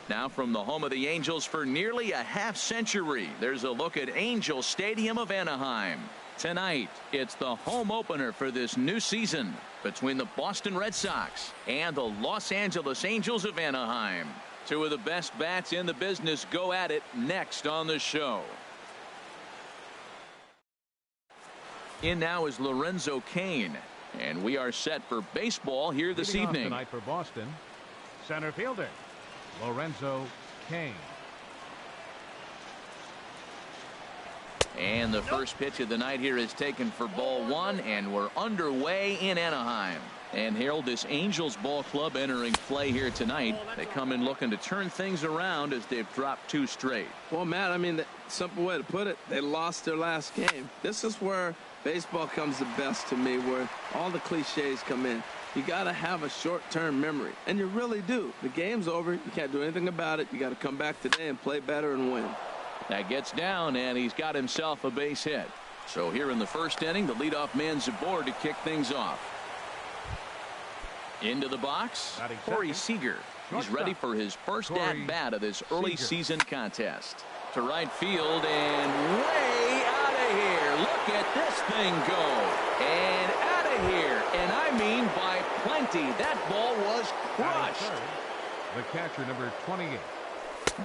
Now from the home of the Angels for nearly a half-century, there's a look at Angel Stadium of Anaheim. Tonight, it's the home opener for this new season between the Boston Red Sox and the Los Angeles Angels of Anaheim. Two of the best bats in the business go at it next on the show. In now is Lorenzo Cain, and we are set for baseball here this evening. Tonight for Boston, center fielder Lorenzo Cain. And the first pitch of the night here is taken for ball one, and we're underway in Anaheim. And Harold, this Angels ball club entering play here tonight. They come in looking to turn things around as they've dropped 2 straight. Well, Matt, I mean, the simple way to put it, they lost their last game. This is where baseball comes the best to me, where all the cliches come in. You got to have a short-term memory, and you really do. The game's over. You can't do anything about it. You got to come back today and play better and win. That gets down, and he's got himself a base hit. So here in the first inning, the leadoff man's aboard to kick things off. Into the box, Corey Seager. He's ready for his first at-bat of this early season contest. To right field and way out of here. Look at this thing go. And out of here. And I mean by plenty. That ball was crushed. The catcher, number 28.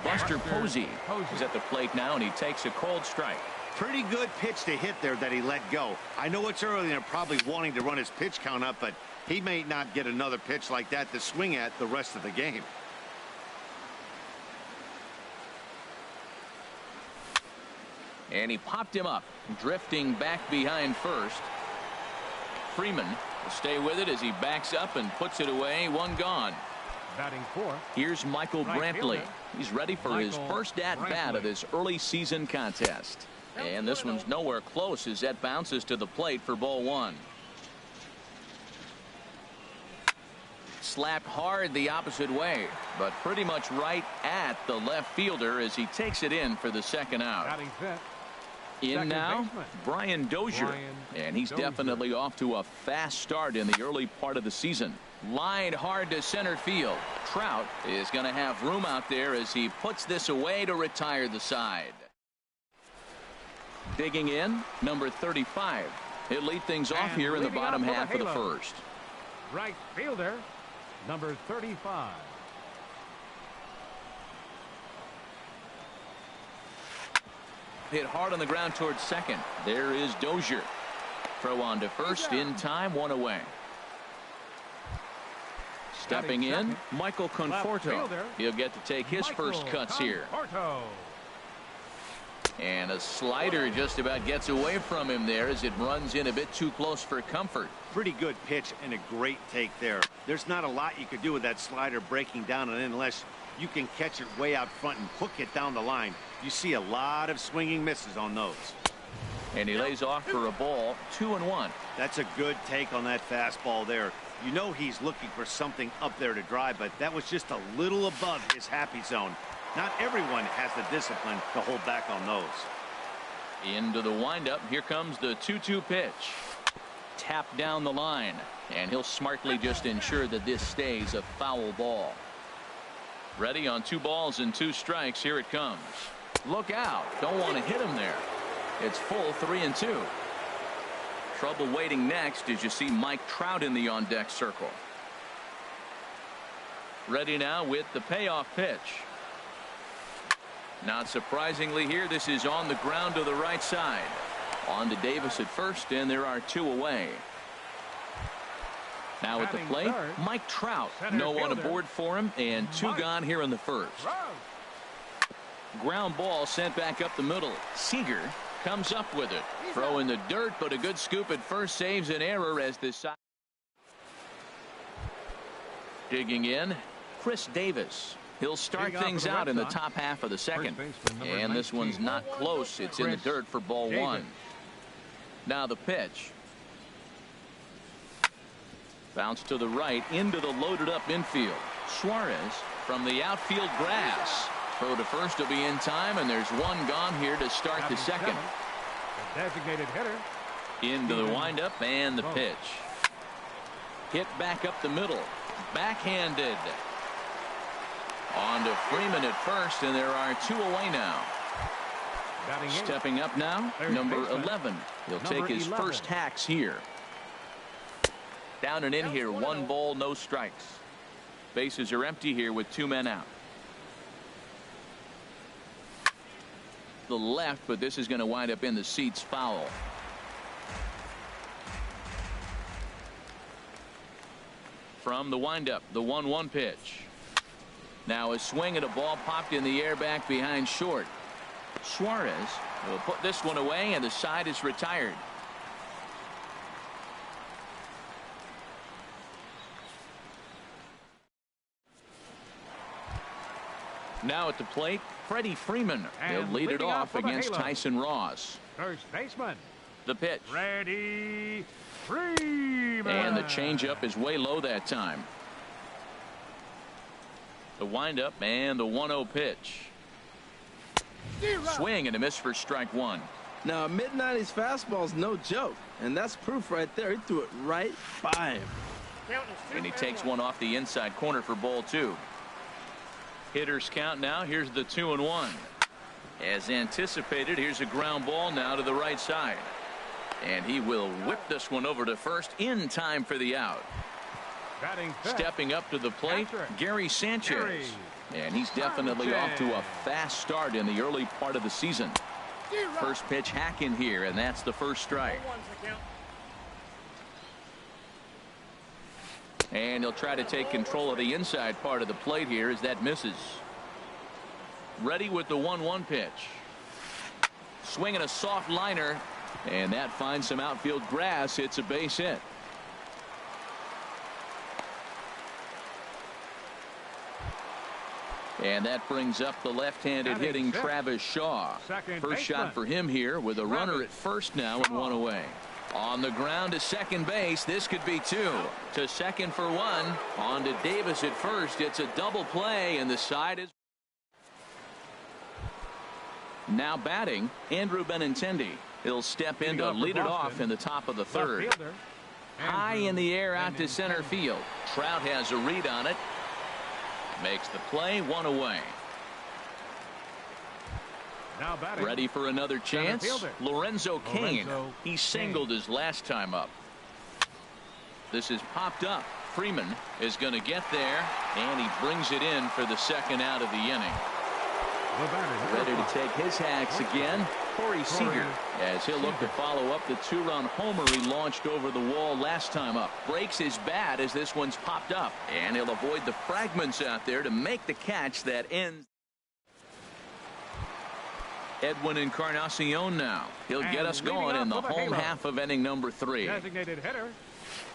Buster Posey is at the plate now, and he takes a cold strike. Pretty good pitch to hit there that he let go. I know it's early and they're probably wanting to run his pitch count up, but he may not get another pitch like that to swing at the rest of the game. And he popped him up, drifting back behind first. Freeman will stay with it as he backs up and puts it away. 1 gone. Batting 4. Here's Michael Brantley. He's ready for his first at-bat of this early season contest. And this one's nowhere close as that bounces to the plate for ball 1. Slapped hard the opposite way, but pretty much right at the left fielder as he takes it in for the second out. Batting 5th. In now, Brian Dozier, and he's definitely off to a fast start in the early part of the season. Lined hard to center field. Trout is going to have room out there as he puts this away to retire the side. Digging in, number 35. He'll lead things off here in the bottom half of the first. Right fielder, number 35. Hit hard on the ground towards second. There is Dozier. Throw on to first in time, 1 away. Stepping in, Michael Conforto. He'll get to take his first cuts here. And a slider just about gets away from him there as it runs in a bit too close for comfort. Pretty good pitch and a great take there. There's not a lot you could do with that slider breaking down and in unless you can catch it way out front and hook it down the line. You see a lot of swinging misses on those. And he lays off for a ball, 2-1. That's a good take on that fastball there. You know he's looking for something up there to drive, but that was just a little above his happy zone. Not everyone has the discipline to hold back on those. Into the windup. Here comes the 2-2 pitch. Tapped down the line, and he'll smartly just ensure that this stays a foul ball. Ready on 2 balls and 2 strikes. Here it comes. Look out. Don't want to hit him there. It's full 3-2. Trouble waiting next as you see Mike Trout in the on-deck circle. Ready now with the payoff pitch. Not surprisingly here, this is on the ground to the right side. On to Davis at first, and there are 2 away. Now at the plate, Mike Trout. No one aboard for him, and 2 gone here in the first. Ground ball sent back up the middle. Seager comes up with it. Throw in the dirt, but a good scoop at first saves an error as this side. Digging in, Chris Davis. He'll start things out in the top half of the second. And this one's not close. It's in the dirt for ball 1. Now the pitch. Bounce to the right into the loaded up infield. Suarez from the outfield grass. Throw to first will be in time, and there's 1 gone here to start the second. The designated hitter. Into the windup and the pitch. Hit back up the middle. Backhanded. On to Freeman at first, and there are 2 away now. Stepping up now, number 11. He'll take his first hacks here. Down and in here, 1 ball, no strikes. Bases are empty here with 2 men out. The left, but this is going to wind up in the seats foul. From the windup, the 1-1 pitch. Now a swing and a ball popped in the air back behind short. Suarez will put this one away, and the side is retired. Now at the plate, Freddie Freeman. He'll lead it off against Tyson Ross. First baseman. The pitch. Freddie Freeman. And the changeup is way low that time. The windup and the 1-0 pitch. Swing and a miss for strike 1. Now a mid-90s fastball is no joke, and that's proof right there. He threw it right by him. And he takes one off the inside corner for ball 2. Hitters count now. Here's the 2-1. As anticipated, here's a ground ball now to the right side. And he will whip this one over to first in time for the out. Stepping up to the plate, Gary Sanchez. And he's definitely off to a fast start in the early part of the season. First pitch hack in here, and that's the first strike. And he'll try to take control of the inside part of the plate here as that misses. Ready with the 1-1 pitch. Swinging a soft liner, and that finds some outfield grass. It's a base hit. And that brings up the left-handed hitting Travis Shaw. First shot for him here with a runner at first now and 1 away. On the ground to second base. This could be 2. To second for 1. On to Davis at first. It's a double play, and the side is now batting Andrew Benintendi. He'll step in to lead it off in the top of the 3rd. High in the air out to center field. Trout has a read on it. Makes the play, 1 away. Now batting. Ready for another chance. Lorenzo Cain. He singled his last time up. This is popped up. Freeman is going to get there, and he brings it in for the second out of the inning. Ready to take his hacks again, Corey Seager, as he'll look to follow up the 2-run homer he launched over the wall last time up. Breaks his bat as this one's popped up, and he'll avoid the fragments out there to make the catch that ends. Edwin Encarnacion now. He'll get us going in the home half of inning number 3. Designated hitter,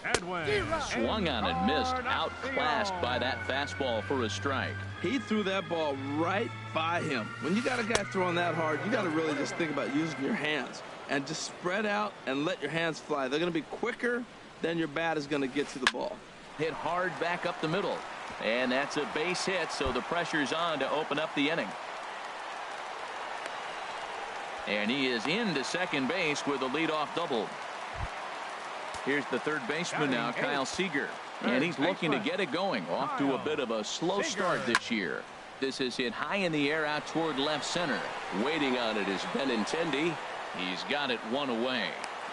Edwin. Swung on and missed, outclassed by that fastball for a strike. He threw that ball right by him. When you got a guy throwing that hard, you got to really just think about using your hands and just spread out and let your hands fly. They're going to be quicker than your bat is going to get to the ball. Hit hard back up the middle, and that's a base hit, so the pressure's on to open up the inning. And he is into second base with a leadoff double. Here's the third baseman now, Kyle Seager. And he's looking to get it going. Off to a bit of a slow start this year. This is hit high in the air out toward left center. Waiting on it is Benintendi. He's got it 1 away.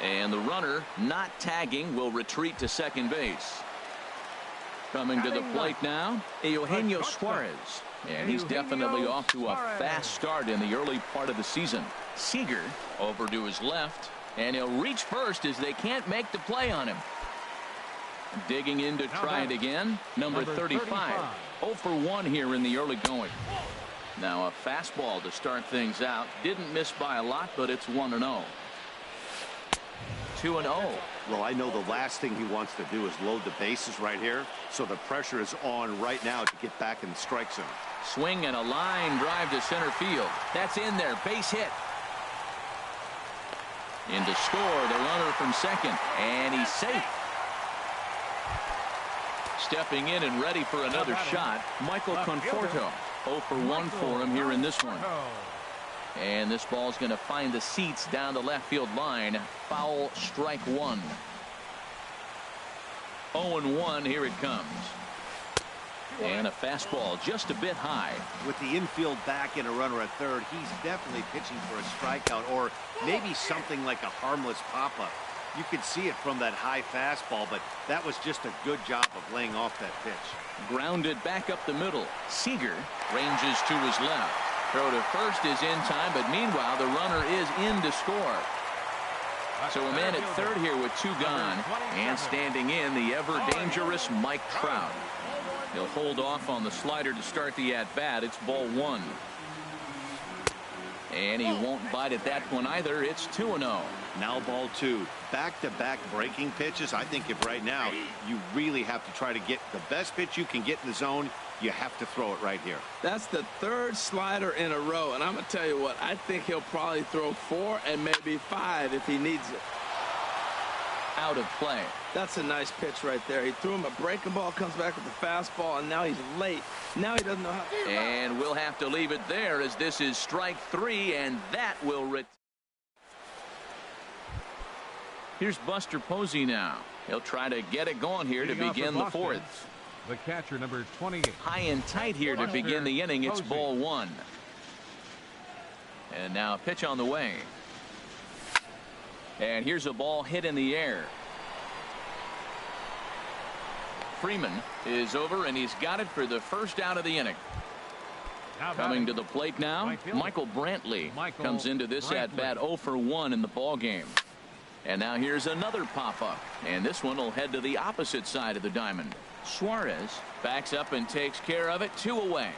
And the runner, not tagging, will retreat to second base. Coming to the plate now, Eugenio Suarez. And he's definitely off to a fast start in the early part of the season. Seager over to his left, and he'll reach first as they can't make the play on him. Digging in to try it again, number 35. 0 for 1 here in the early going. Now a fastball to start things out. Didn't miss by a lot, but it's 1-0. 2-0. Well, I know the last thing he wants to do is load the bases right here, so the pressure is on right now to get back in the strike zone. Swing and a line drive to center field. That's in there. Base hit. In to score, the runner from second, and he's safe. Stepping in and ready for another shot, Michael Conforto. 0 for 1 for him here in this one. And this ball's going to find the seats down the left field line. Foul, strike 1. 0-1, here it comes. And a fastball just a bit high. With the infield back and a runner at third, he's definitely pitching for a strikeout or maybe something like a harmless pop-up. You could see it from that high fastball, but that was just a good job of laying off that pitch. Grounded back up the middle. Seager ranges to his left. Throw to first is in time, but meanwhile the runner is in to score. So a man at third here with two gone, and standing in the ever dangerous Mike Trout. He'll hold off on the slider to start the at-bat. It's ball one. And he won't bite at that one either. It's 2-0. Now ball two. Back-to-back breaking pitches. I think if right now you really have to try to get the best pitch you can get in the zone, you have to throw it right here. That's the third slider in a row, and I'm going to tell you what, I think he'll probably throw 4 and maybe 5 if he needs it. Out of play. That's a nice pitch right there. He threw him a breaking ball, comes back with the fastball, and now he's late. Now he doesn't know how to. And we'll have to leave it there as this is strike 3, and that will Here's Buster Posey now. He'll try to get it going here to begin the fourth. The catcher, number 28. High and tight here to begin the inning. It's ball one. And now a pitch on the way. And here's a ball hit in the air. Freeman is over, and he's got it for the first out of the inning. Coming to the plate now, Michael Brantley comes into this at-bat 0 for 1 in the ball game. And now here's another pop-up, and this one will head to the opposite side of the diamond. Suarez backs up and takes care of it. 2 away.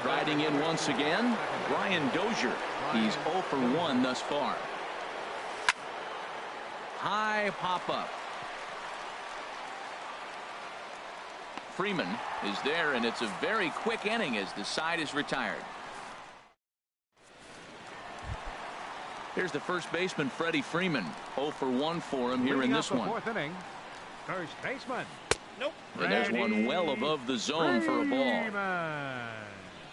Riding in once again, Brian Dozier. He's 0 for 1 thus far. High pop-up. Freeman is there, and it's a very quick inning as the side is retired. Here's the first baseman, Freddie Freeman. 0 for 1 for him here in this one. Fourth inning. First baseman. Nope. And there's one well above the zone for a ball.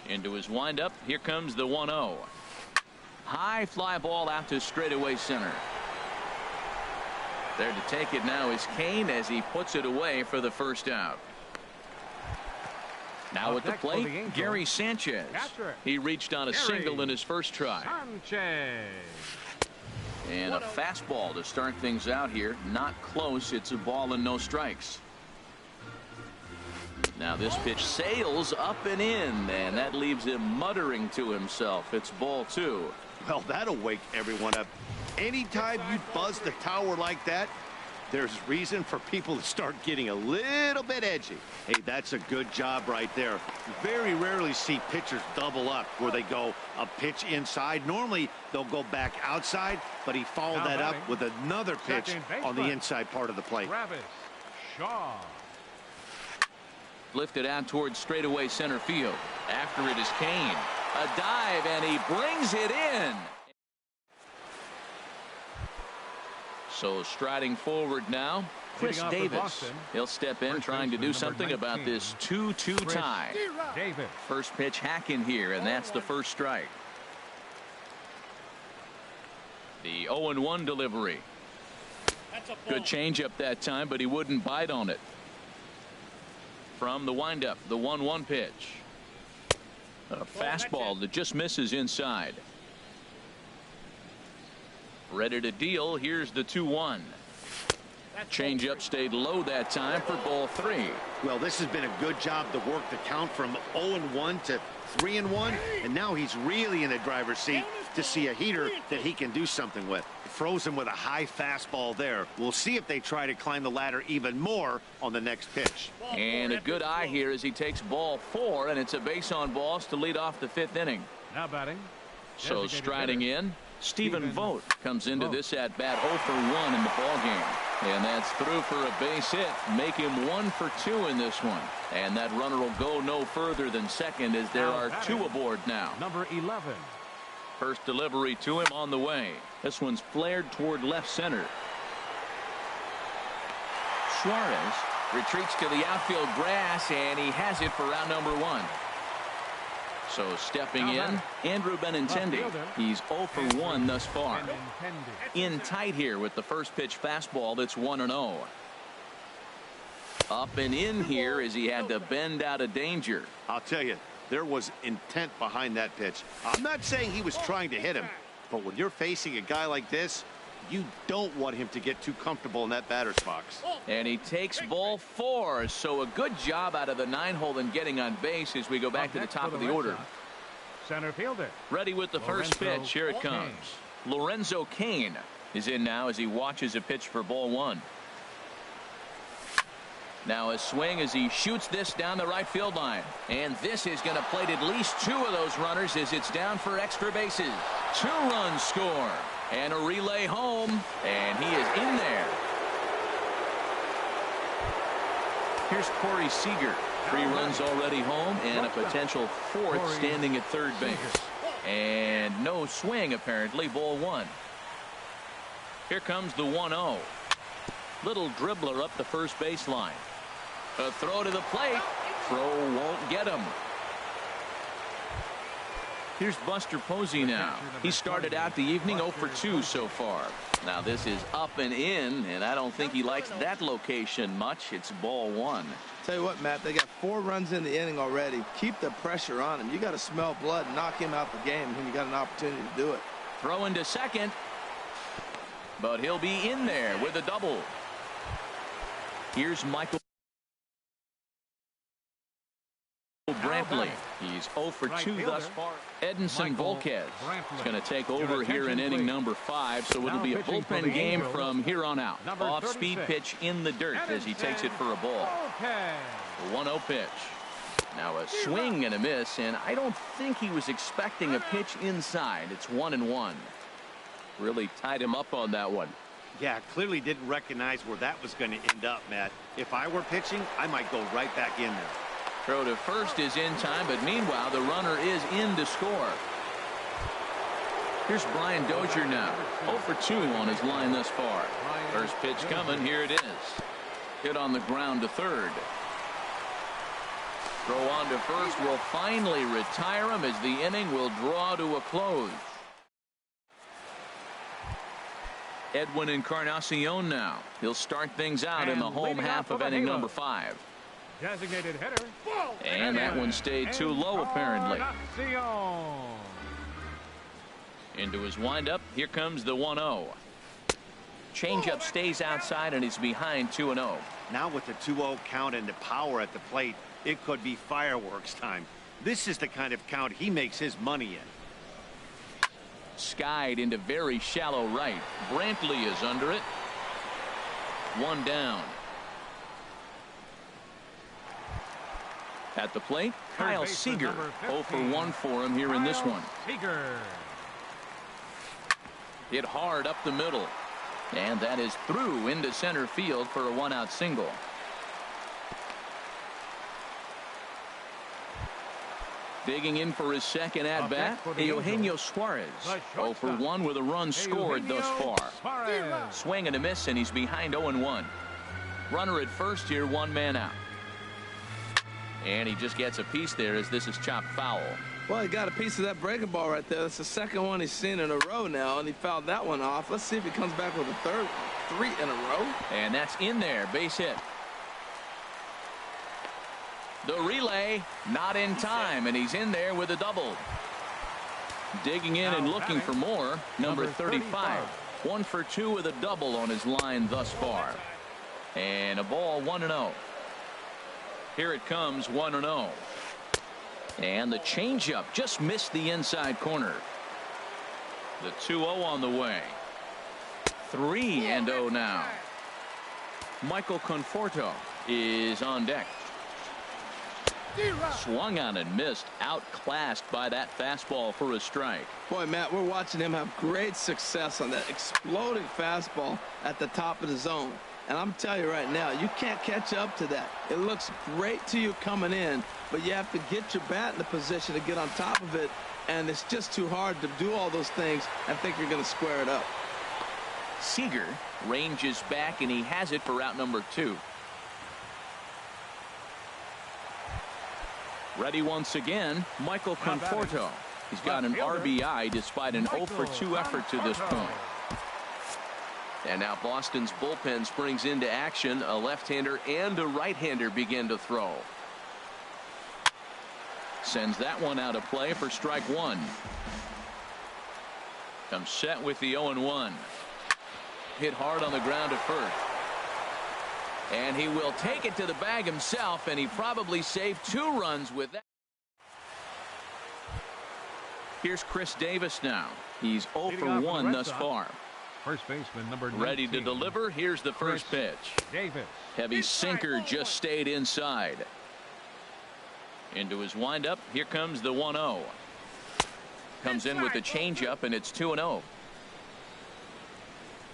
Into his windup. Here comes the 1-0. High fly ball out to straightaway center. There to take it now is Kane as he puts it away for the first out. Now at the plate, Gary Sanchez. He reached on a single in his first try. And a fastball to start things out here. Not close. It's a ball and no strikes. Now this pitch sails up and in, and that leaves him muttering to himself. It's ball 2. Well, that'll wake everyone up. Anytime you buzz the tower like that, there's reason for people to start getting a little bit edgy. Hey, that's a good job right there. You very rarely see pitchers double up where they go a pitch inside. Normally they'll go back outside, but he followed that up with another pitch on the inside part of the plate. Shaw. Lifted out towards straightaway center field. After it is Kane. A dive, and he brings it in. So striding forward now, Chris Davis. He'll step in trying to do something about this 2-2 tie. First pitch hack in here, and that's the first strike. The 0-1 delivery. Good changeup that time, but he wouldn't bite on it. From the windup, the 1-1 pitch. A fastball that just misses inside. Ready to deal. Here's the 2-1. Changeup stayed low that time for ball 3. Well, this has been a good job to work the count from 0-1 to 3-1, and now he's really in the driver's seat to see a heater that he can do something with. Froze him with a high fastball there. We'll see if they try to climb the ladder even more on the next pitch. And a good eye here as he takes ball 4, and it's a base on balls to lead off the 5th inning. Now batting. So striding in, Stephen Vogt comes into this at bat 0 for 1 in the ball game. And that's through for a base hit. Make him 1 for 2 in this one. And that runner will go no further than second as there are 2 aboard now. Number 11. First delivery to him on the way. This one's flared toward left center. Suarez retreats to the outfield grass, and he has it for round number 1. So stepping in, Andrew Benintendi. He's 0 for 1 thus far. In tight here with the first pitch fastball that's 1-0. Up and in here as he had to bend out of danger. I'll tell you, there was intent behind that pitch. I'm not saying he was trying to hit him, but when you're facing a guy like this, you don't want him to get too comfortable in that batter's box. And he takes ball 4, so a good job out of the 9-hole in getting on base as we go back to the top of the order. Center fielder. Ready with the first pitch. Here it comes. Lorenzo Cain is in now as he watches a pitch for ball 1. Now a swing as he shoots this down the right field line. And this is going to plate at least 2 of those runners as it's down for extra bases. 2-run score. And a relay home. And he is in there. Here's Corey Seager. 3 runs already home and a potential 4th standing at third base. And no swing apparently. Ball 1. Here comes the 1-0. Little dribbler up the first baseline. A throw to the plate. Throw won't get him. Here's Buster Posey now. He started out the evening 0 for 2 so far. Now this is up and in, and I don't think he likes that location much. It's ball 1. Tell you what, Matt, they got 4 runs in the inning already. Keep the pressure on him. You got to smell blood and knock him out the game when you got an opportunity to do it. Throw into second, but he'll be in there with a double. Here's Michael Brantley. He's 0 for 2 thus far. Edinson Volquez is going to take over here in inning number 5, so it'll be a bullpen game from here on out. Off-speed pitch in the dirt as he takes it for a ball. The 1-0 pitch. Now a swing and a miss, and I don't think he was expecting a pitch inside. It's 1-1. Really tied him up on that one. Yeah, clearly didn't recognize where that was going to end up, Matt. If I were pitching, I might go right back in there. Throw to first is in time, but meanwhile the runner is in to score. Here's Brian Dozier now. 0 for 2 on his line thus far. First pitch coming. Here it is. Hit on the ground to third. Throw on to first will finally retire him as the inning will draw to a close. Edwin Encarnacion now. He'll start things out in the home half of inning number 5. Designated hitter. And that one stayed too low apparently. Into his windup. Here comes the 1-0. Changeup stays outside and he's behind 2-0. Now with the 2-0 count and the power at the plate, it could be fireworks time. This is the kind of count he makes his money in. Skied into very shallow right. Brantley is under it. 1 down. At the plate, Kyle Seager. 0 for 1 for him here in this one. Hit hard up the middle. And that is through into center field for a 1-out single. Digging in for his second at-bat, Eugenio Suarez. 0 for 1 with a run scored thus far. Swing and a miss, and he's behind 0-1. Runner at first here, 1 man out. And he just gets a piece there as this is chopped foul. Well, he got a piece of that breaking ball right there. That's the second one he's seen in a row now, and he fouled that one off. Let's see if he comes back with a third, 3 in a row. And that's in there, base hit. The relay not in time, and he's in there with a double. Digging in and looking for more, number 35. 1 for 2 with a double on his line thus far. And a ball 1-0. Here it comes, 1-0. And the changeup just missed the inside corner. The 2-0 on the way. 3-0 now. Michael Conforto is on deck. Swung on and missed, outclassed by that fastball for a strike. Boy, Matt, we're watching him have great success on that exploding fastball at the top of the zone. And I'm telling you right now, you can't catch up to that. It looks great to you coming in, but you have to get your bat in the position to get on top of it, and it's just too hard to do all those things and think you're going to square it up. Seager ranges back, and he has it for out number 2. Ready once again, Michael Conforto. He's got an RBI despite an 0 for 2 effort to this point. And now Boston's bullpen springs into action. A left-hander and a right-hander begin to throw. Sends that one out of play for strike one. Comes set with the 0-1. Hit hard on the ground at first. And he will take it to the bag himself, and he probably saved 2 runs with that. Here's Chris Davis now. He's 0 for 1 thus far. First baseman number 19. Ready to deliver. Here's the first pitch. Davis. Heavy sinker just stayed inside. Into his windup. Here comes the 1-0. Comes in with the changeup, and it's 2-0.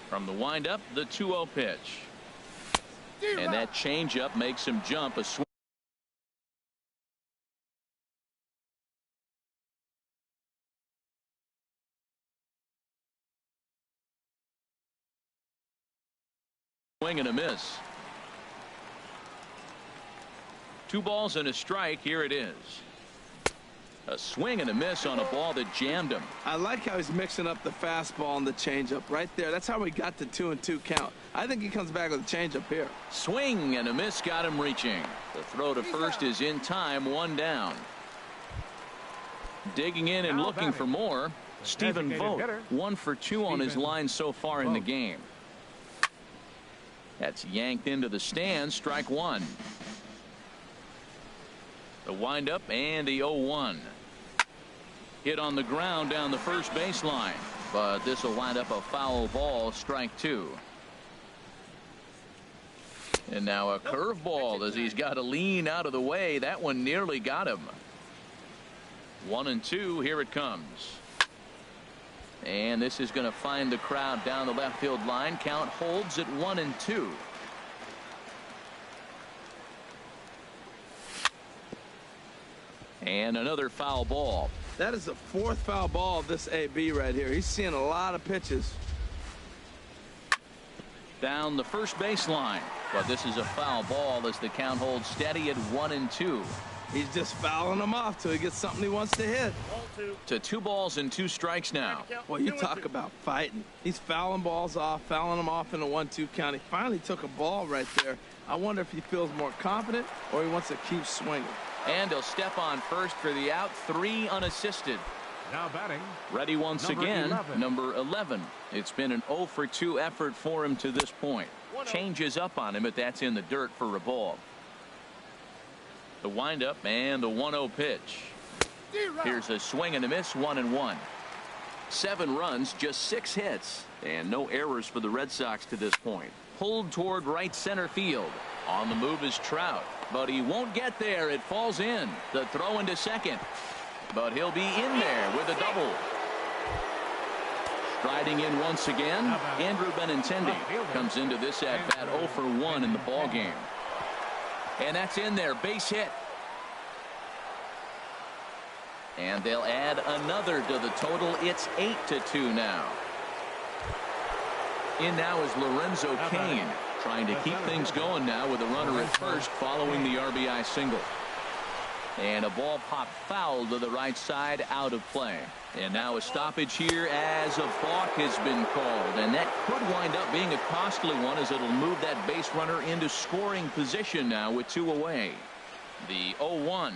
From the windup, the 2-0 pitch. And that changeup makes him jump. A swing. Swing and a miss. 2 balls and a strike. Here it is. A swing and a miss on a ball that jammed him. I like how he's mixing up the fastball and the changeup right there. That's how we got the 2-2 count. I think he comes back with a changeup here. Swing and a miss got him reaching. The throw to first is in time. 1 down. Digging in and looking for more. Stephen Vogt. 1 for 2 on his line so far in the game. That's yanked into the stands. Strike 1. The windup and the 0-1. Hit on the ground down the first baseline, but this will wind up a foul ball. Strike 2. And now a curveball as he's got to lean out of the way. That one nearly got him. 1-2. Here it comes. And this is going to find the crowd down the left field line. Count holds at 1-2. And another foul ball. That is the 4th foul ball of this AB right here. He's seeing a lot of pitches. Down the first baseline. But this is a foul ball as the count holds steady at 1-2. He's just fouling them off till he gets something he wants to hit. To 2 balls and 2 strikes now. Well, you talk about fighting. He's fouling balls off, fouling them off in a 1-2 count. He finally took a ball right there. I wonder if he feels more confident or he wants to keep swinging. And he'll step on first for the out. 3 unassisted. Now batting. Ready once number again. 11. Number 11. It's been an 0 for 2 effort for him to this point. Changes up on him, but that's in the dirt for a ball. The windup and the 1-0 pitch. Here's a swing and a miss. 1-1. 7 runs, just 6 hits, and no errors for the Red Sox to this point. Pulled toward right center field. On the move is Trout, but he won't get there. It falls in. The throw into second, but he'll be in there with a double. Striding in once again, Andrew Benintendi comes into this at bat 0 for 1 in the ball game. And that's in there. Base hit. And they'll add another to the total. It's 8-2 now. In now is Lorenzo Cain, trying to keep things going now with a runner at first following the RBI single. And a ball popped foul to the right side, out of play. And now a stoppage here as a balk has been called. And that could wind up being a costly one as it'll move that base runner into scoring position now with 2 away. The 0-1.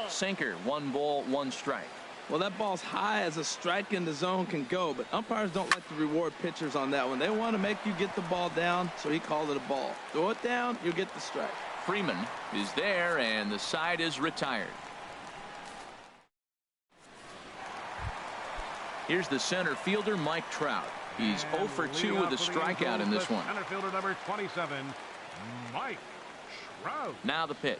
Sinker. 1 ball, 1 strike. Well, that ball's high as a strike in the zone can go, but umpires don't like to reward pitchers on that one. They want to make you get the ball down, so he called it a ball. Throw it down, you get the strike. Freeman is there, and the side is retired. Here's the center fielder, Mike Trout. He's 0 for 2 with a strikeout in this one. Center fielder number 27, Mike Trout. Now the pitch.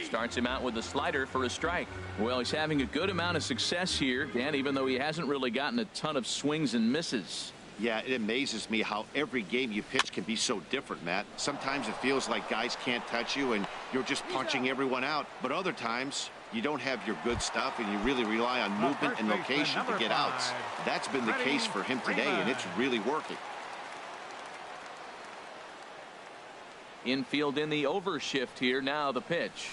Starts him out with a slider for a strike. Well, he's having a good amount of success here, Dan, even though he hasn't really gotten a ton of swings and misses. Yeah, it amazes me how every game you pitch can be so different, Matt. Sometimes it feels like guys can't touch you and you're just punching everyone out. But other times you don't have your good stuff and you really rely on movement and location to get outs. That's been the case for him today, and it's really working. Infield in the overshift here. Now the pitch.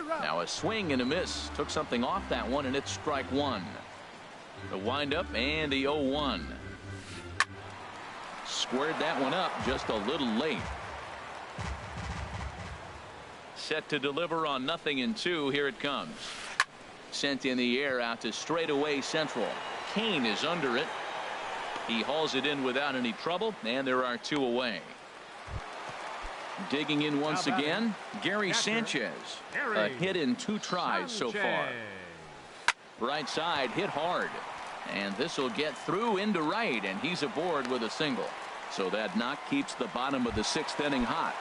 Now a swing and a miss. Took something off that one, and it's strike 1. The windup and the 0-1. Squared that one up just a little late. Set to deliver on 0-2. Here it comes. Sent in the air out to straightaway central. Kane is under it. He hauls it in without any trouble, and there are 2 away. Digging in once again, Gary Sanchez. A hit in 2 tries so far. Right side hit hard, and this will get through into right, and he's aboard with a single. So that knock keeps the bottom of the 6th inning hot.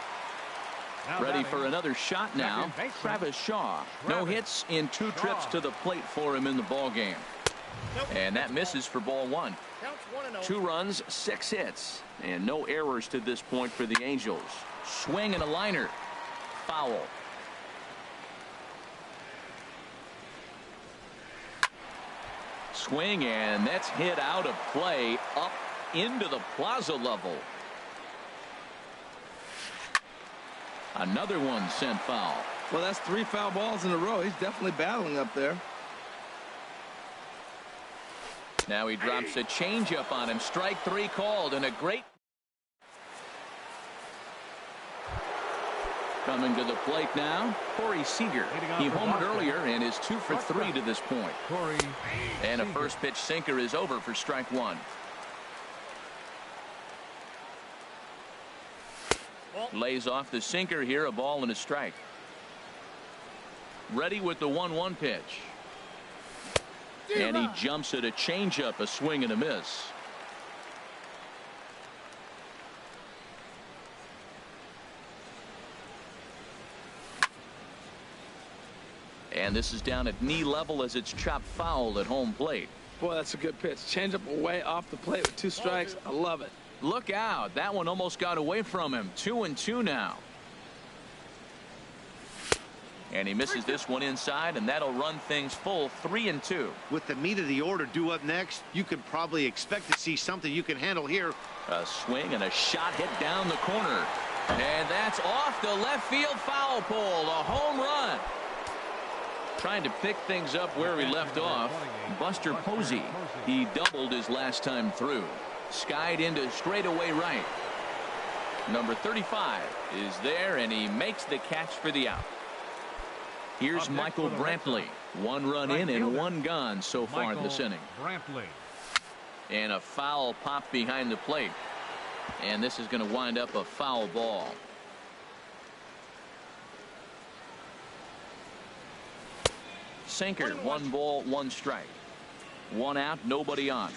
Ready for another shot now. Travis Shaw. No hits in 2 trips to the plate for him in the ball game. And that misses for ball 1. 2 runs, 6 hits, and no errors to this point for the Angels. Swing and a liner. Foul. Swing, and that's hit out of play up into the plaza level. Another one sent foul. Well, that's 3 foul balls in a row. He's definitely battling up there. Now he drops a changeup on him. Strike 3 called, and a great. Coming to the plate now, Corey Seager. He homered earlier and is 2 for 3 to this point. And a first pitch sinker is over for strike 1. Lays off the sinker here, a ball and a strike. Ready with the 1-1 pitch. And he jumps at a changeup, a swing and a miss. And this is down at knee level as it's chopped foul at home plate. Boy, that's a good pitch. Changeup away off the plate with 2 strikes. I love it. Look out. That one almost got away from him. 2-2 now. And he misses this one inside, and that'll run things full 3-2. With the meat of the order due up next, you could probably expect to see something you can handle here. A swing and a shot hit down the corner. And that's off the left field foul pole. A home run. Trying to pick things up where he left off. Buster Posey. He doubled his last time through. Skied into straightaway right. Number 35 is there, and he makes the catch for the out. Here's Michael Brantley. 1 run in and 1 gone so far this inning. And a foul pop behind the plate. And this is going to wind up a foul ball. Sinker, 1 ball, 1 strike. 1 out, nobody on.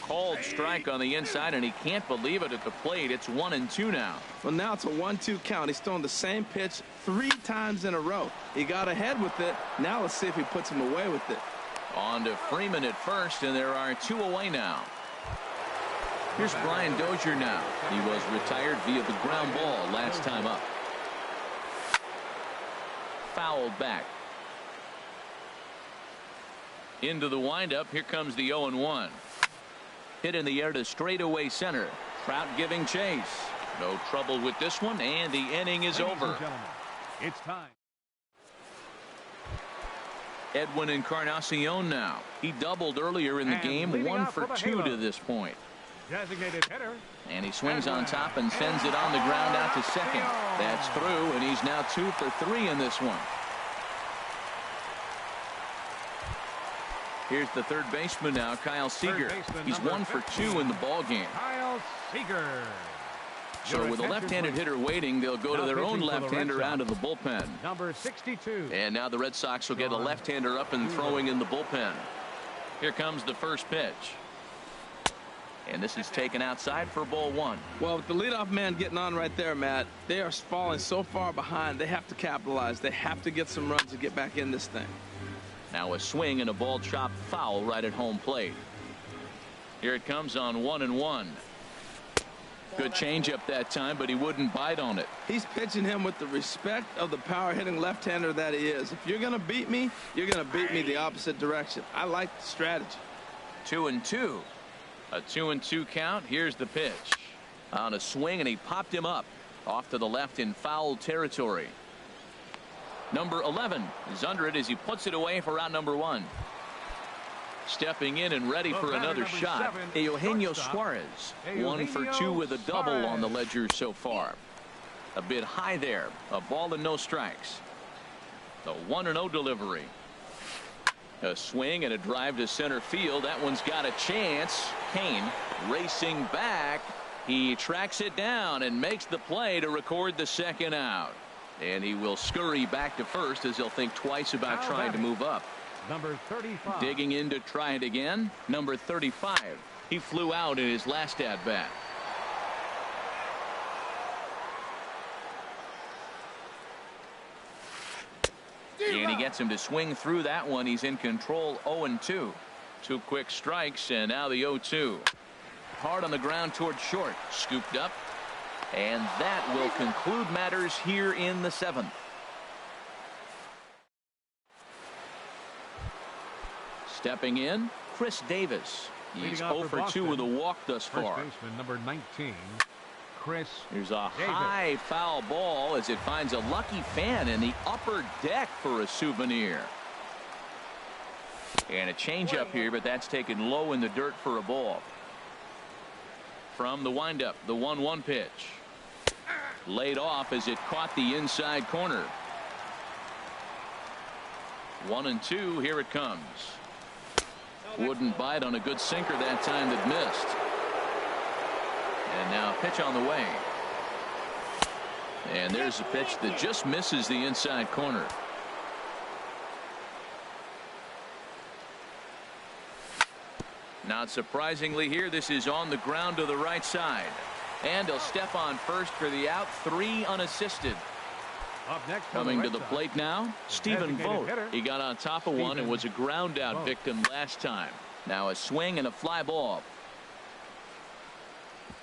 Called strike on the inside, and he can't believe it at the plate. It's 1-2 now. Well, now it's a 1-2 count. He's thrown the same pitch 3 times in a row. He got ahead with it. Now let's see if he puts him away with it. On to Freeman at first, and there are 2 away now. Here's Brian Dozier now. He was retired via the ground ball last time up. Fouled back. Into the windup. Here comes the 0-1. Hit in the air to straightaway center. Trout giving chase. No trouble with this one, and the inning is over. It's time. Edwin Encarnacion now. He doubled earlier in the game. 1 for 2 to this point. Designated hitter. And he swings on top and sends it on the ground out to second. That's through, and he's now 2 for 3 in this one. Here's the third baseman now, Kyle Seager. He's 1 for 2 in the ball game. Kyle Seager. So with a left-handed hitter waiting, they'll go to their own left-hander out of the bullpen. Number 62. And now the Red Sox will get a left-hander up and throwing in the bullpen. Here comes the first pitch. And this is taken outside for ball 1. Well, with the leadoff man getting on right there, Matt, they are falling so far behind. They have to capitalize. They have to get some runs to get back in this thing. Now a swing and a ball chopped foul right at home plate. Here it comes on 1-1. Good changeup that time, but he wouldn't bite on it. He's pitching him with the respect of the power hitting left-hander that he is. If you're going to beat me, you're going to beat me the opposite direction. I like the strategy. 2-2. A 2-2 count. Here's the pitch. On a swing, and he popped him up off to the left in foul territory. Number 11 is under it as he puts it away for out number 1. Stepping in and ready for another shot, Eugenio Suarez. 1 for 2 with a double on the ledger so far. A bit high there. A ball and no strikes. The 1-0 delivery. A swing and a drive to center field. That one's got a chance. Kane racing back. He tracks it down and makes the play to record the second out. And he will scurry back to first as he'll think twice about trying to move up. Number 35. Digging in to try it again. Number 35. He flew out in his last at bat. And he gets him to swing through that one. He's in control. 0-2. 2 quick strikes, and now the 0-2. Hard on the ground toward short. Scooped up. And that will conclude matters here in the 7th. Stepping in, Chris Davis. He's 0 for 2 with a walk thus far. First baseman number 19, Chris Here's a Davis. high foul ball as it finds a lucky fan in the upper deck for a souvenir. And a changeup here, but that's taken low in the dirt for a ball. From the windup, the 1-1 pitch. Laid off as it caught the inside corner. 1-2. Here it comes. Wouldn't bite on a good sinker that time that missed. And now pitch on the way. And there's a pitch that just misses the inside corner. Not surprisingly here, this is on the ground to the right side. And he'll step on first for the out. 3 unassisted. Up next Coming to the plate now, Stephen Vogt. He got on top of one and was a ground out victim last time. Now a swing and a fly ball.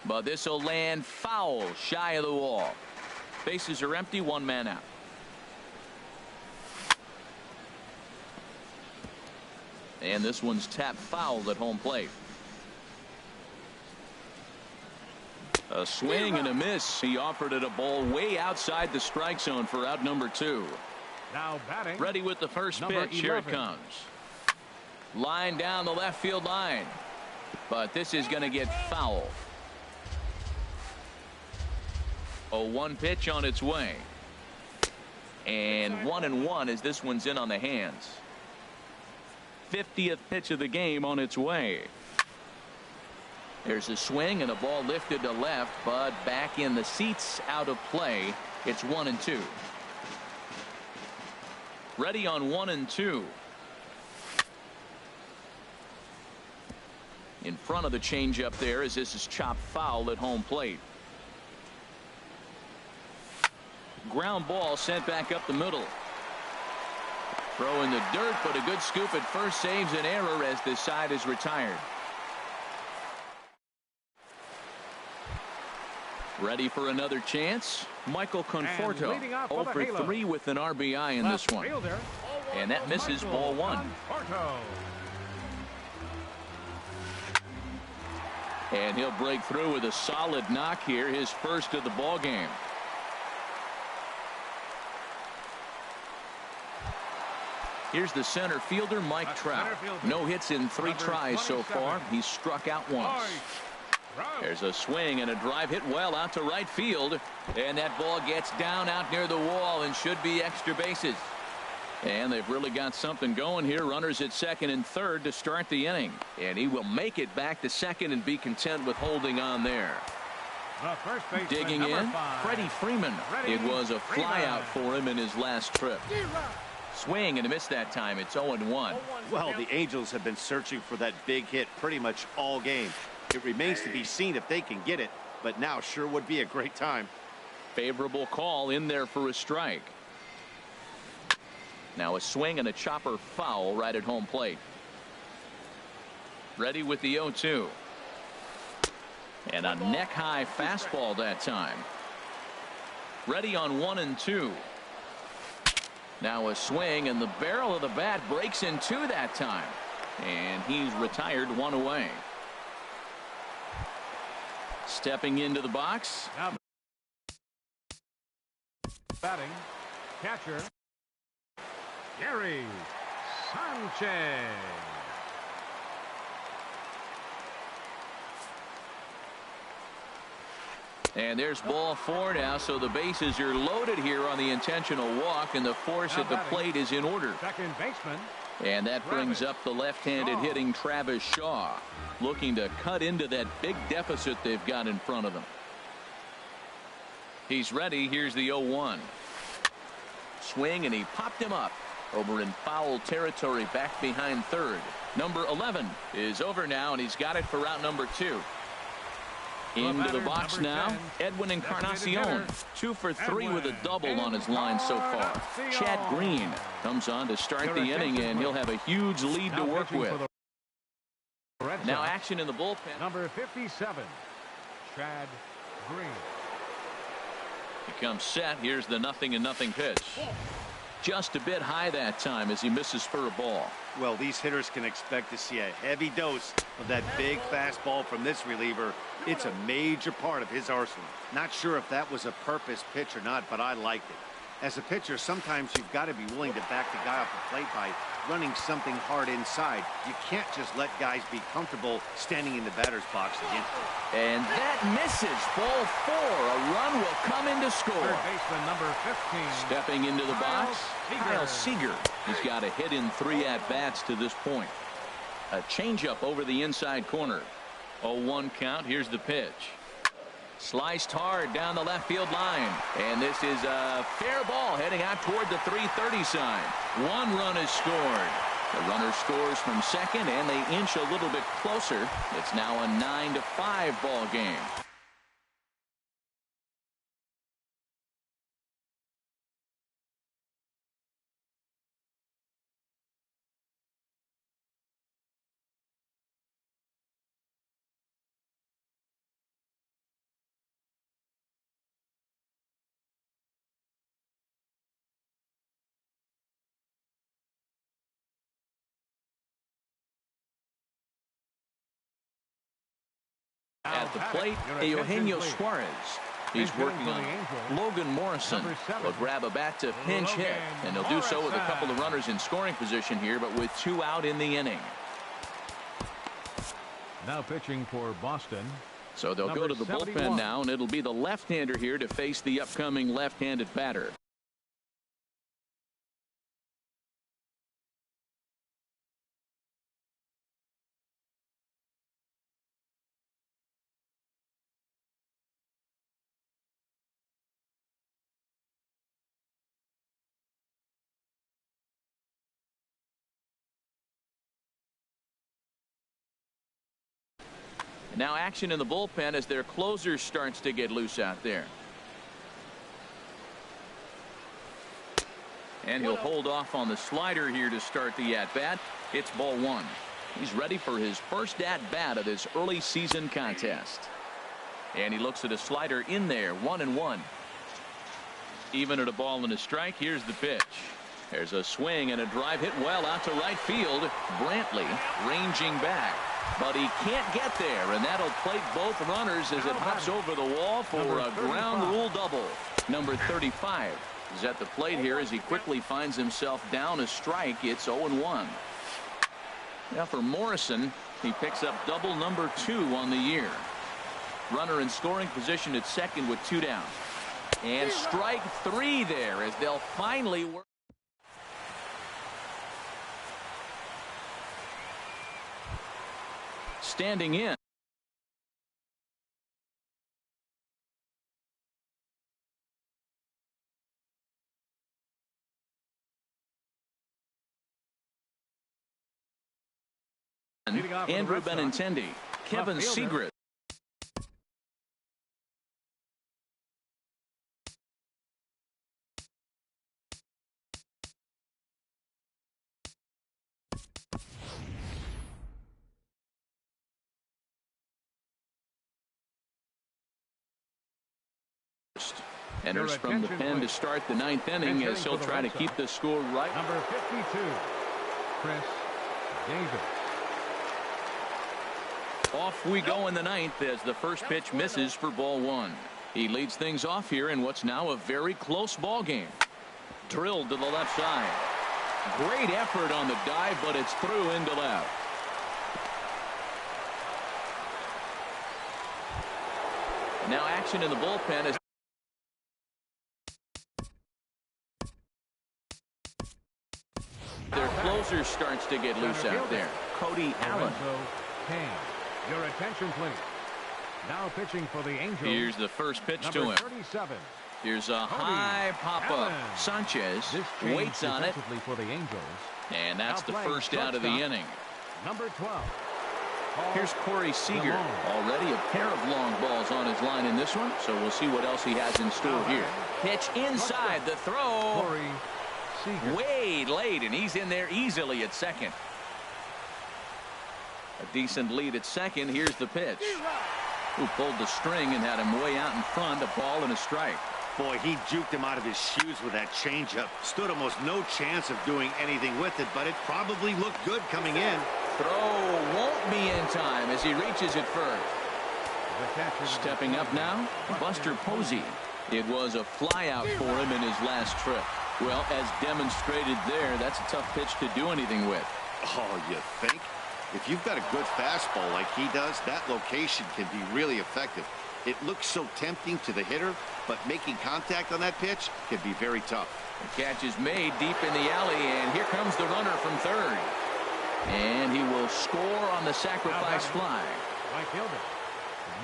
But this will land foul shy of the wall. Bases are empty, 1 man out. And this one's tapped foul at home plate. A swing and a miss. He offered it a ball way outside the strike zone for out number 2. Now batting. Ready with the first Number pitch. Here it 11. comes. Line down the left field line. But this is going to get foul. A 1 pitch on its way. And 1-1 as this one's in on the hands. 50th pitch of the game on its way. There's a swing and a ball lifted to left, but back in the seats, out of play. It's 1-2. Ready on 1-2. In front of the changeup there as this is chopped foul at home plate. Ground ball sent back up the middle. Throw in the dirt, but a good scoop at first saves an error as this side is retired. Ready for another chance. Michael Conforto 0 for 3 with an RBI in this one. And that misses ball 1. And he'll break through with a solid knock here, his first of the ball game. Here's the center fielder, Mike Trout. No hits in 3 tries so far. He's struck out once. There's a swing and a drive hit well out to right field. And that ball gets down out near the wall and should be extra bases. And they've really got something going here. Runners at second and third to start the inning. And he will make it back to second and be content with holding on there. Digging in, Freddie Freeman. It was a fly out for him in his last trip. Swing and a miss that time. It's 0-1. Well, the Angels have been searching for that big hit pretty much all game. It remains to be seen if they can get it, but now sure would be a great time. Favorable call in there for a strike. Now a swing and a chopper foul right at home plate. Ready with the 0-2. And a neck high fastball that time. Ready on 1-2. Now a swing and the barrel of the bat breaks in 2 that time. And he's retired 1 away. Stepping into the box. Batting, catcher. Gary Sanchez. And there's ball 4 now, so the bases are loaded here on the intentional walk, and the force at the plate is in order. Second baseman. And that brings up the left-handed hitting Travis Shaw, looking to cut into that big deficit they've got in front of them. He's ready. Here's the 0-1. Swing, and he popped him up over in foul territory back behind third. Number 11 is over now, and he's got it for out number 2. Into the box now, Edwin Encarnacion, 2 for 3 with a double on his line so far. Chad Green comes on to start the inning, and he'll have a huge lead to work with. Now action in the bullpen. Number 57, Chad Green. He comes set. Here's the 0-0 pitch. Just a bit high that time as he misses for a ball. Well, these hitters can expect to see a heavy dose of that big fastball from this reliever. It's a major part of his arsenal. Not sure if that was a purpose pitch or not, but I liked it. As a pitcher, sometimes you've got to be willing to back the guy off the plate by running something hard inside. You can't just let guys be comfortable standing in the batter's box against them. And that misses. Ball 4. A run will come in to score. Third baseman, number 15. Stepping into the box, Kyle Seager. He's got a hit in 3 at-bats to this point. A changeup over the inside corner. 0-1 count. Here's the pitch. Sliced hard down the left field line. And this is a fair ball heading out toward the 330 sign. 1 run is scored. The runner scores from second, and they inch a little bit closer. It's now a 9-5 ball game. At the plate, Eugenio Suarez. He's working on Logan Morrison. Will grab a bat to pinch hit, and they'll do so with a couple of runners in scoring position here, but with 2 out in the inning. Now pitching for Boston. So they'll go to the bullpen now, and it'll be the left-hander here to face the upcoming left-handed batter. Now action in the bullpen as their closer starts to get loose out there. And he'll hold off on the slider here to start the at-bat. It's ball 1. He's ready for his first at-bat of this early season contest. And he looks at a slider in there. 1-1. Even at a ball and a strike. Here's the pitch. There's a swing and a drive hit well out to right field. Brantley ranging back. But he can't get there, and that'll plate both runners as it hops over the wall for a ground rule double. Number 35 is at the plate here as he quickly finds himself down a strike. It's 0-1. Now for Morrison, he picks up double number 2 on the year. Runner in scoring position at second with 2 down. And strike 3 there as they'll finally work. Standing in. Andrew Benintendi, Kevin Segret. Enters from the pen to start the 9th inning as he'll try to keep the score right. Number 52, Chris Davis. Off we go in the 9th as the first pitch misses for ball 1. He leads things off here in what's now a very close ball game. Drilled to the left side. Great effort on the dive, but it's through into left. Now action in the bullpen is their closer starts to get loose out there. Cody Allen. Your attention, please. Now pitching for the Angels. Here's the first pitch to him. 37. Here's a high pop-up. Sanchez waits on it. For the Angels. And that's the first out of the inning. Number 12. Here's Corey Seager. Already a pair of long balls on his line in this one, so we'll see what else he has in store here. Pitch inside, the throw. Corey Seager. Way late, and he's in there easily at second. A decent lead at second. Here's the pitch. Who pulled the string and had him way out in front. A ball and a strike. Boy, he juked him out of his shoes with that changeup. Stood almost no chance of doing anything with it, but it probably looked good coming in. Throw won't be in time as he reaches it first. Stepping up now, Buster Posey. It was a flyout for him in his last trip. Well, as demonstrated there, that's a tough pitch to do anything with. Oh, you think? If you've got a good fastball like he does, that location can be really effective. It looks so tempting to the hitter, but making contact on that pitch can be very tough. The catch is made deep in the alley, and here comes the runner from third. And he will score on the sacrifice fly.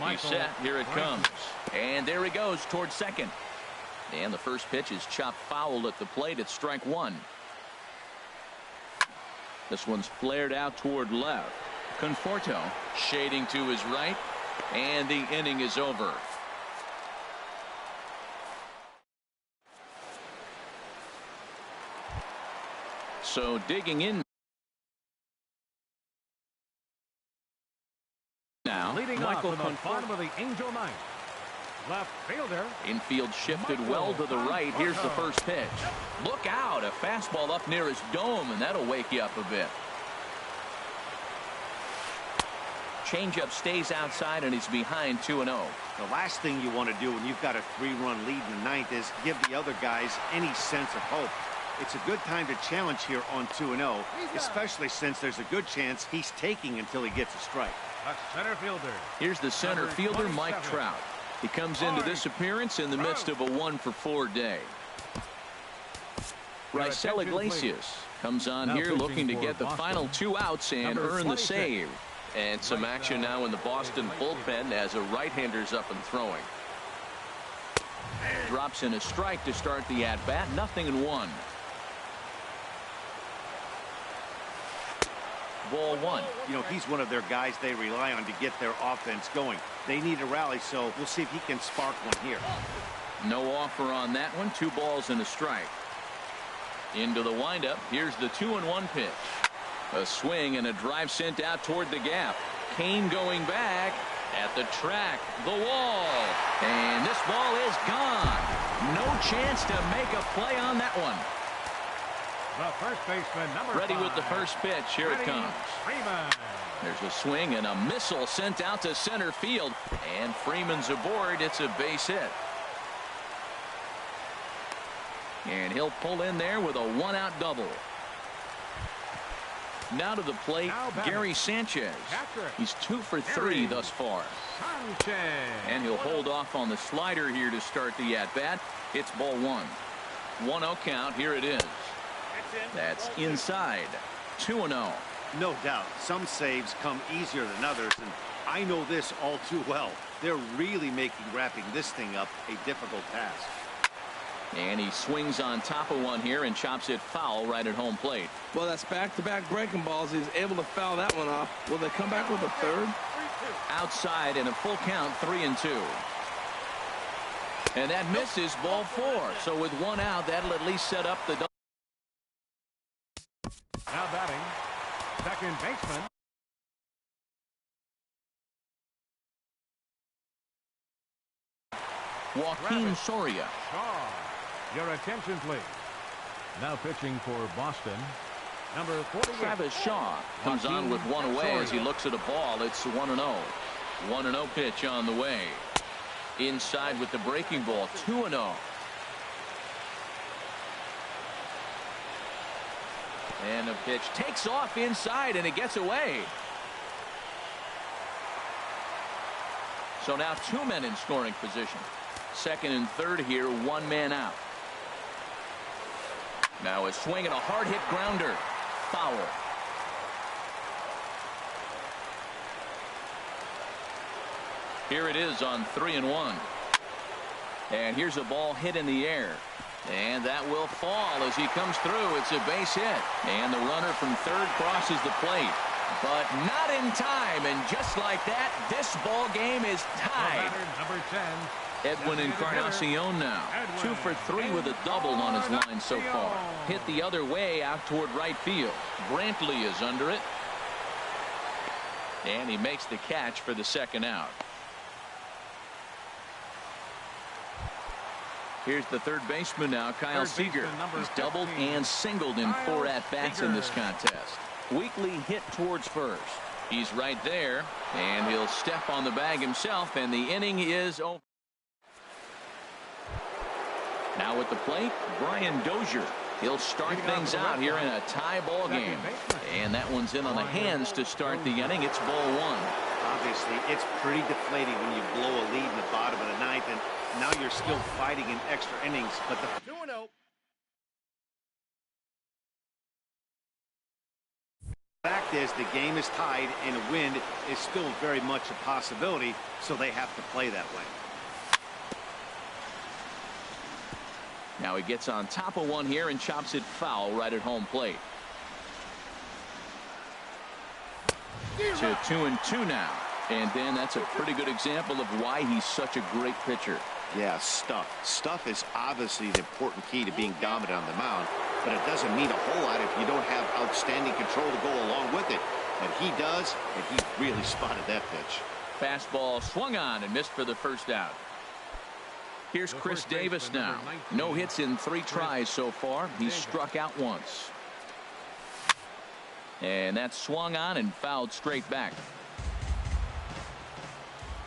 He's set. Here it comes. And there he goes towards second. And the first pitch is chopped foul at the plate. It's strike one. This one's flared out toward left. Conforto shading to his right. And the inning is over. So digging in now, leading Michael off in the bottom of the Angel ninth. Left fielder. Infield shifted well to the right. Here's the first pitch. Look out, a fastball up near his dome, and that'll wake you up a bit. Changeup stays outside, and he's behind 2-0. The last thing you want to do when you've got a 3-run lead in the ninth is give the other guys any sense of hope. It's a good time to challenge here on 2-0, especially since there's a good chance he's taking until he gets a strike. A center fielder. Here's the center fielder, Mike Trout. He comes into this appearance in the midst of a 1-for-4 day. Raisel Iglesias comes on here looking to get the final 2 outs and earn the save. And some action now in the Boston bullpen as a right-hander's up and throwing. Drops in a strike to start the at-bat. 0-1. Ball one. You know, he's one of their guys they rely on to get their offense going. They need a rally, so we'll see if he can spark one here. No offer on that one. 2 balls and a strike. Into the windup. Here's the 2-1 pitch. A swing and a drive sent out toward the gap. Kane going back at the track. The wall. And this ball is gone. No chance to make a play on that one. The first baseman, number Ready 5. with the first pitch. Here it comes. Freeman. There's a swing and a missile sent out to center field. And Freeman's aboard. It's a base hit. And he'll pull in there with a 1-out double. Now to the plate, Gary Sanchez. He's 2 for 3 thus far. Sanchez. And he'll hold off on the slider here to start the at-bat. It's ball 1. 1-0 count. Here it is. That's inside. 2-0. No doubt. Some saves come easier than others, and I know this all too well. They're really making wrapping this thing up a difficult task. And he swings on top of one here and chops it foul right at home plate. Well, that's back-to-back breaking balls. He's able to foul that one off. Will they come back with a third? Outside in a full count, 3-2. And that misses ball 4. So with 1 out, that'll at least set up the double. Now batting, second baseman. Joaquin Soria. Shaw. Your attention, please. Now pitching for Boston, number 48. Travis Shaw comes on with 1 away as he looks at a ball. It's 1-0. 1-0 pitch on the way. Inside with the breaking ball. 2-0. And the pitch takes off inside, and it gets away. So now 2 men in scoring position. Second and third here, 1 man out. Now a swing and a hard hit grounder. Foul. Here it is on 3-1. And here's a ball hit in the air. And that will fall as he comes through. It's a base hit. And the runner from third crosses the plate. But not in time. And just like that, this ball game is tied. Number 10. Edwin Encarnacion now. 2 for 3 with a double on his line so far. Hit the other way out toward right field. Brantley is under it. And he makes the catch for the second out. Here's the third baseman now, Kyle Seager. He's doubled and singled in 4 at-bats in this contest. Weekly hit towards first. He's right there, and he'll step on the bag himself, and the inning is over. Now at the plate, Brian Dozier. He'll start things out here in a tie ball game. And that one's in on the hands to start the inning. It's ball 1. Obviously, it's pretty deflating when you blow a lead in the bottom of the ninth, and now you're still fighting in extra innings. But the 2-0. Fact is, the game is tied, and a win is still very much a possibility, so they have to play that way. Now he gets on top of one here and chops it foul right at home plate. To 2-2 now. And then that's a pretty good example of why he's such a great pitcher. Yeah, stuff. Stuff is obviously the important key to being dominant on the mound, but it doesn't mean a whole lot if you don't have outstanding control to go along with it. But he does, and he really spotted that pitch. Fastball swung on and missed for the first out. Here's Chris Davis now. No hits in 3 tries so far. He's struck out once. And that swung on and fouled straight back.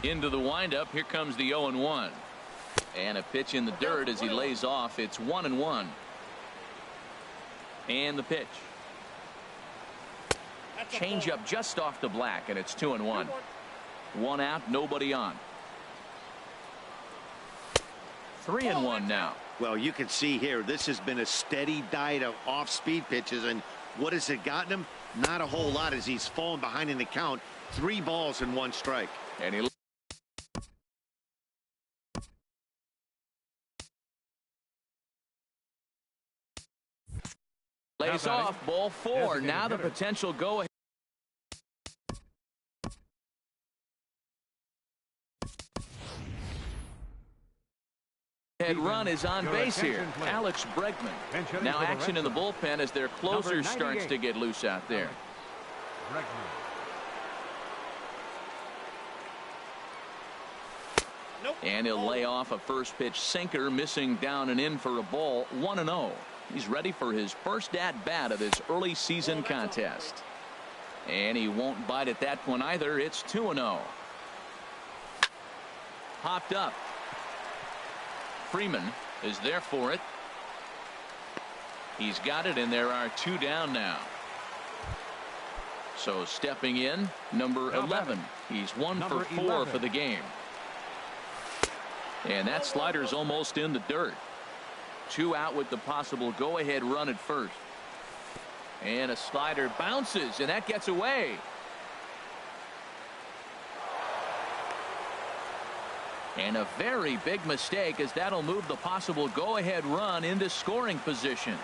Into the windup. Here comes the 0-1. And a pitch in the dirt as he lays off. It's 1-1. And the pitch. Change up just off the black, and it's 2-1. 1 out, nobody on. 3-1 now. Well, you can see here, this has been a steady diet of off-speed pitches, and what has it gotten him? Not a whole lot as he's fallen behind in the count. 3 balls and 1 strike. And he lays off ball 4. Now the potential go ahead. Run is on base here. Alex Bregman. Now action in the bullpen as their closer starts to get loose out there. And he'll lay off a first pitch sinker, missing down and in for a ball. 1-0. He's ready for his first at bat of this early season contest. And he won't bite at that one either. It's 2-0. Popped up. Freeman is there for it. He's got it, and there are 2 down now. So stepping in, number 11. He's 1 for 4 for the game. And that slider's almost in the dirt. 2 out with the possible go-ahead run at first. And a slider bounces, and that gets away. And a very big mistake, as that'll move the possible go-ahead run into scoring position.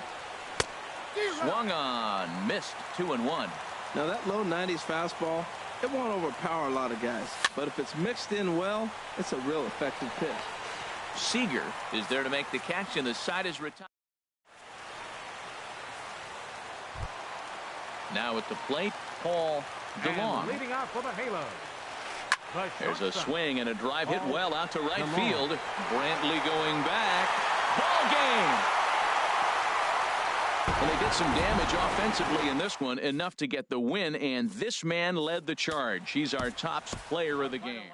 Swung on, missed. 2-1. Now that low 90s fastball, it won't overpower a lot of guys, but if it's mixed in well, it's a real effective pitch. Seager is there to make the catch, and the side is retired. Now at the plate, Paul DeLong. Leading off for the Halos. There's a swing and a drive hit well out to right field. Brantley going back. Ball game. Well, they did some damage offensively in this one, enough to get the win, and this man led the charge. He's our top player of the game.